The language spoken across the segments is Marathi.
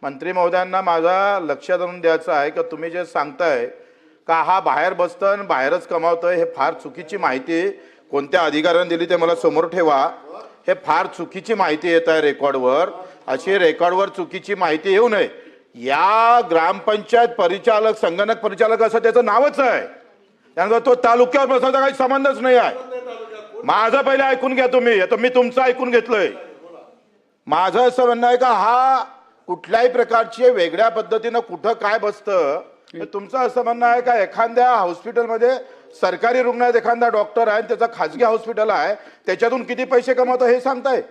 मंत्री महोदयांना माझा लक्षात आणून द्यायचं आहे की तुम्ही जे सांगताय का हा बाहेर बसतं आणि बाहेरच कमावतोय, हे फार चुकीची माहिती कोणत्या अधिकाऱ्याने दिली ते मला समोर ठेवा. हे फार चुकीची माहिती येत आहे रेकॉर्डवर. अशी रेकॉर्डवर चुकीची माहिती येऊ नये. या ग्रामपंचायत परिचालक, संगणक परिचालक असं त्याचं नावच आहे, त्यानंतर तो तालुक्यावर बसवण्याचा काही संबंधच नाही आहे. माझं पहिले ऐकून घ्या तुम्ही, आता मी तुमचं ऐकून घेतलंय. माझं असं म्हणणं आहे का हा कुठल्याही प्रकारची वेगळ्या पद्धतीनं कुठं काय बसतं. तुमचं असं म्हणणं आहे का एखाद्या हॉस्पिटलमध्ये, सरकारी रुग्णालयात एखादा डॉक्टर आहे, त्याचा खाजगी हॉस्पिटल आहे, त्याच्यातून किती पैसे कमवतो हे सांगताय.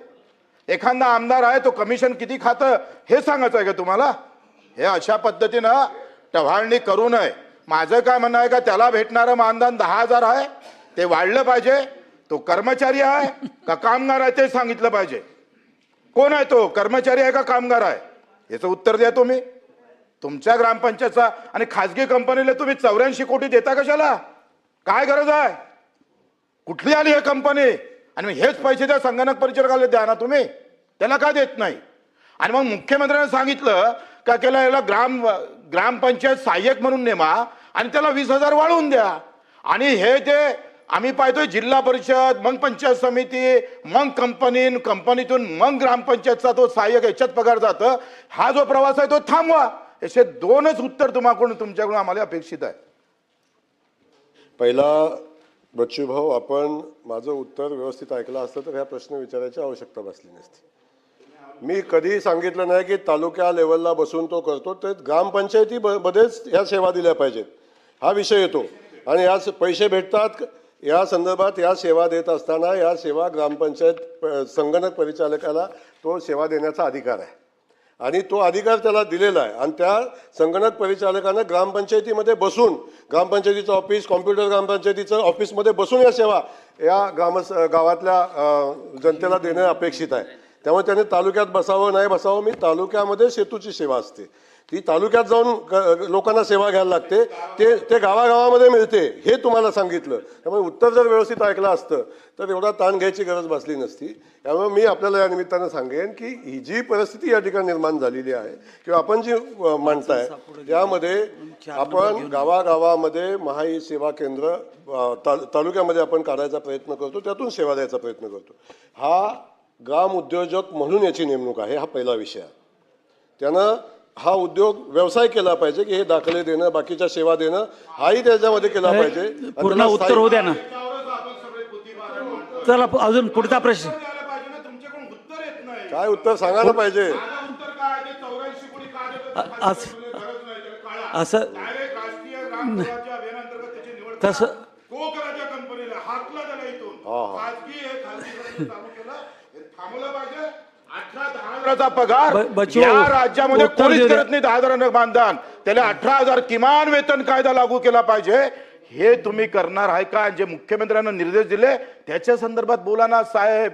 एखादा आमदार आहे, तो कमिशन किती खातं हे सांगायचं आहे का तुम्हाला. हे अशा पद्धतीनं टवाळणी करू नये. माझं काय म्हणणं आहे का त्याला भेटणारं मानधन 10,000 आहे, ते वाढलं पाहिजे. तो कर्मचारी आहे का कामगार आहे ते सांगितलं पाहिजे. कोण आहे तो, कर्मचारी आहे का कामगार आहे, याचं उत्तर द्या तुम्ही. तुमच्या ग्रामपंचायतचा आणि खाजगी कंपनीला तुम्ही 84 कोटी देता कशाला, काय गरज आहे, कुठली आली ही कंपनी. आणि हेच पैसे त्या संगणक परिचारकाला द्या ना तुम्ही, त्याला का देत नाही. आणि मग मुख्यमंत्र्यांनी सांगितलं का केला याला ग्रामपंचायत सहाय्यक म्हणून नेमा आणि त्याला 20,000 वाढवून द्या. आणि हे ते आम्ही पाहतोय जिल्हा परिषद, मग पंचायत समिती, मग कंपनीतून मग ग्रामपंचायतचा तो सहाय्यक याच्यात पगार जातं. हा जो प्रवास आहे तो थांबवा. असे दोनच उत्तर तुमच्याकडून आम्हाला अपेक्षित आहे. पहिला बच्चू भाऊ, आपण माझं उत्तर व्यवस्थित ऐकलं असतं तर ह्या प्रश्न विचारायची आवश्यकता भासली नसती. मी कधी सांगितलं नाही की तालुक्या लेवलला बसून तो करतो, ते ग्रामपंचायतीमध्येच ह्या सेवा दिल्या पाहिजेत हा विषय येतो. आणि या पैसे भेटतात या संदर्भात या सेवा देत असताना या सेवा ग्रामपंचायत संगणक परिचालकाला तो सेवा देण्याचा अधिकार आहे आणि तो अधिकार त्याला दिलेला आहे. आणि त्या संगणक परिचालकानं ग्रामपंचायतीमध्ये बसून, ग्रामपंचायतीचं ऑफिस, कॉम्प्युटर ग्रामपंचायतीचं ऑफिसमध्ये बसून या सेवा या गावातल्या जनतेला देणं अपेक्षित आहे. त्यामुळे त्याने तालुक्यात बसावं नाही बसावं, मी तालुक्यामध्ये सेतूची सेवा असते ती तालुक्यात जाऊन लोकांना सेवा घ्यायला लागते, ते गावागावामध्ये मिळते हे तुम्हाला सांगितलं. त्यामुळे उत्तर जर व्यवस्थित ऐकलं असतं तर एवढा ताण घ्यायची गरज भासली नसती. त्यामुळे मी आपल्याला या निमित्तानं सांगेन की ही जी परिस्थिती या ठिकाणी निर्माण झालेली आहे किंवा आपण जी म्हणताय त्यामध्ये आपण गावागावामध्ये महाई सेवा केंद्र तालुक्यामध्ये आपण काढायचा प्रयत्न करतो, त्यातून सेवा द्यायचा प्रयत्न करतो. हा ग्राम उद्योजक म्हणून याची नेमणूक आहे, हा पहिला विषय. त्यानं हा उद्योग व्यवसाय केला पाहिजे की हे दाखले देणं, बाकीच्या सेवा देणं हाही त्याच्यामध्ये केला पाहिजे. पूर्ण उत्तर होऊ द्या ना. चला अजून पुढचा प्रश्न. काय उत्तर सांगायला पाहिजे. असं तसं पगार या राज्यामध्ये कोणीच करत नाही. 10,000 मानधन, त्याला 18,000 किमान वेतन कायदा लागू केला पाहिजे. हे तुम्ही करणार आहे का. जे मुख्यमंत्र्यांना निर्देश दिले त्याच्या संदर्भात बोला ना साहेब.